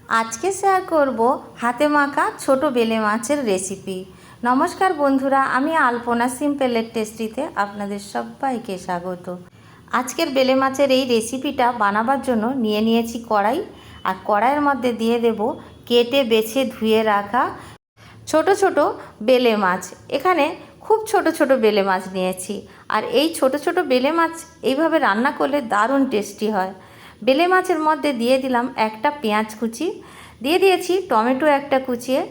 আজকে শেয়ার করব হাতে মাখা ছোট বেলে মাছের রেসিপি। নমস্কার বন্ধুরা, আমি আলপনা সিম্পল এন্ড টেস্টিতে আপনাদের সবাইকে স্বাগত। আজকের বেলে মাছের এই রেসিপিটা বানাবার জন্য নিয়ে নিয়েছি কড়াই, আর কড়াইয়ের মধ্যে দিয়ে দেব কেটে বেছে ধুয়ে রাখা ছোট ছোট বেলে মাছ। এখানে খুব ছোট ছোট বেলে মাছ নিয়েছি, আর এই ছোট ছোট বেলে মাছ এইভাবে রান্না করলে দারুণ টেস্টি হয়। বেলে মাছের মধ্যে দিয়ে দিলাম একটা পেঁয়াজ কুচি, দিয়ে দিয়েছি টমেটো একটা কুচিয়ে।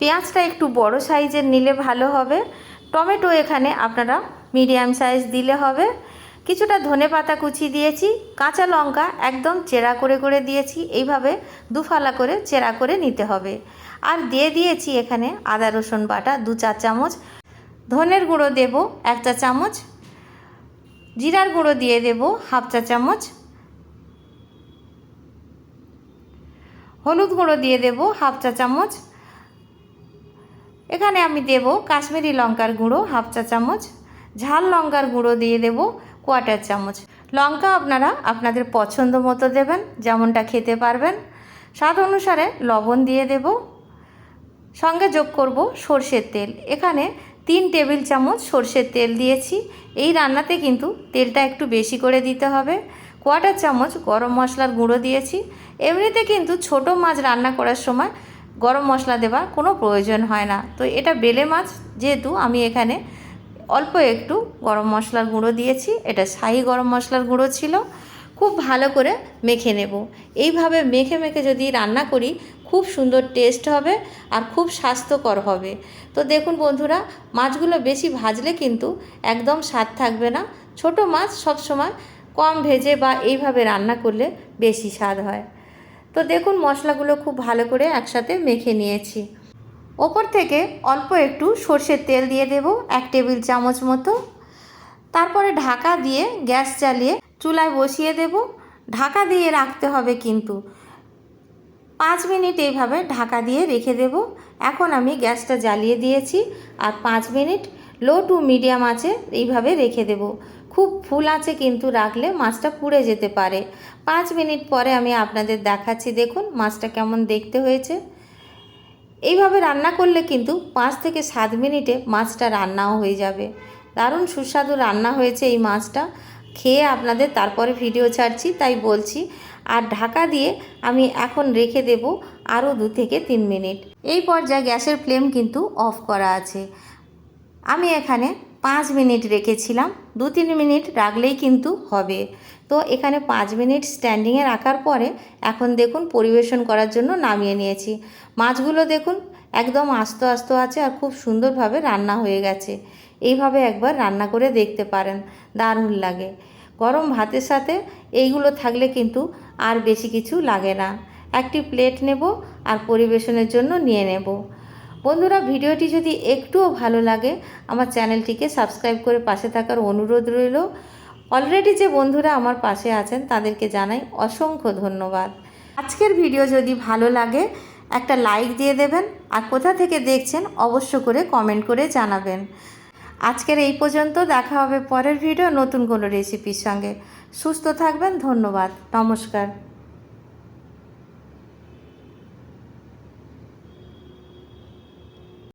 পেঁয়াজটা একটু বড় সাইজের নিলে ভালো হবে, টমেটো এখানে আপনারা মিডিয়াম সাইজ দিলে হবে। কিছুটা ধনেপাতা কুচি দিয়েছি, কাঁচা লঙ্কা একদম চেরা করে করে দিয়েছি, এইভাবে দুফালা করে চেরা করে নিতে হবে। আর দিয়ে দিয়েছি এখানে আদা রসুন বাটা 2-4 চামচ, ধনের গুঁড়ো দেব 1 চা চামচ, জিরার গুঁড়ো দিয়ে দেব 1/2 চা চামচ, হলুদ গুঁড়ো দিয়ে দেব 1/2 চা চামচ। এখানে আমি দেব কাশ্মীরি লঙ্কার গুঁড়ো 1/2 চা চামচ, ঝাল লঙ্কার গুঁড়ো দিয়ে দেব 1/4 চামচ। লঙ্কা আপনারা আপনাদের পছন্দ মতো দেবেন, যেমনটা খেতে পারবেন। স্বাদ অনুসারে লবণ দিয়ে দেব, সঙ্গে যোগ করব সরষের তেল। এখানে 3 টেবিল চামচ সরষের তেল দিয়েছি। এই রান্নাতে কিন্তু তেলটা একটু বেশি করে দিতে হবে। 1/4 চামচ গরম মশলার গুঁড়ো দিয়েছি। এমনিতে কিন্তু ছোট মাছ রান্না করার সময় গরম মশলা দেওয়ার কোনো প্রয়োজন হয় না, তো এটা বেলে মাছ যেহেতু আমি এখানে অল্প একটু গরম মশলার গুঁড়ো দিয়েছি। এটা শাহি গরম মশলার গুঁড়ো ছিল। খুব ভালো করে মেখে নেব। এইভাবে মেখে মেখে যদি রান্না করি খুব সুন্দর টেস্ট হবে আর খুব স্বাস্থ্যকর হবে। তো দেখুন বন্ধুরা, মাছগুলো বেশি ভাজলে কিন্তু একদম স্বাদ থাকবে না। ছোট মাছ সবসময় কম ভেজে বা এইভাবে রান্না করলে বেশি স্বাদ হয়। তো দেখুন মশলাগুলো খুব ভালো করে একসাথে মেখে নিয়েছি। ওপর থেকে অল্প একটু সর্ষের তেল দিয়ে দেব 1 টেবিল চামচ মতো। তারপরে ঢাকা দিয়ে গ্যাস জ্বালিয়ে চুলায় বসিয়ে দেব। ঢাকা দিয়ে রাখতে হবে কিন্তু 5 মিনিট এইভাবে ঢাকা দিয়ে রেখে দেব। এখন আমি গ্যাসটা জ্বালিয়ে দিয়েছি, আর 5 মিনিট লো টু মিডিয়াম আঁচে এইভাবে রেখে দেব। খুব ফুল আঁচে কিন্তু রাখলে মাছটা পুড়ে যেতে পারে। 5 মিনিট পরে আমি আপনাদের দেখাচ্ছি, দেখুন মাছটা কেমন দেখতে হয়েছে। এইভাবে রান্না করলে কিন্তু 5 থেকে 7 মিনিটে মাছটা রান্নাও হয়ে যাবে। দারুণ সুস্বাদু রান্না হয়েছে এই মাছটা। খেয়ে আপনাদের তারপরে ভিডিও ছাড়ছি, তাই বলছি। আর ঢাকা দিয়ে আমি এখন রেখে দেব আরও 2 থেকে 3 মিনিট। এই পর্যায়ে গ্যাসের ফ্লেম কিন্তু অফ করা আছে। আমি এখানে 5 মিনিট রেখেছিলাম, 2-3 মিনিট রাখলেই কিন্তু হবে। তো এখানে 5 মিনিট স্ট্যান্ডিংয়ে রাখার পরে এখন দেখুন পরিবেশন করার জন্য নামিয়ে নিয়েছি। মাছগুলো দেখুন একদম আস্ত আস্ত আছে আর খুব সুন্দরভাবে রান্না হয়ে গেছে। এইভাবে একবার রান্না করে দেখতে পারেন, দারুণ লাগে। গরম ভাতের সাথে এইগুলো থাকলে কিন্তু আর বেশি কিছু লাগে না। একটি প্লেট নেব আর পরিবেশনের জন্য নিয়ে নেব। বন্ধুরা, ভিডিওটি যদি একটুও ভালো লাগে আমার চ্যানেলটিকে সাবস্ক্রাইব করে পাশে থাকার অনুরোধ রইল। অলরেডি যে বন্ধুরা আমার পাশে আছেন তাদেরকে জানাই অসংখ্য ধন্যবাদ। আজকের ভিডিও যদি ভালো লাগে একটা লাইক দিয়ে দেবেন, আর কোথা থেকে দেখছেন অবশ্য করে কমেন্ট করে জানাবেন। আজকের এই পর্যন্ত, দেখা হবে পরের ভিডিও নতুন কোনো রেসিপির সঙ্গে। সুস্থ থাকবেন, ধন্যবাদ, নমস্কার।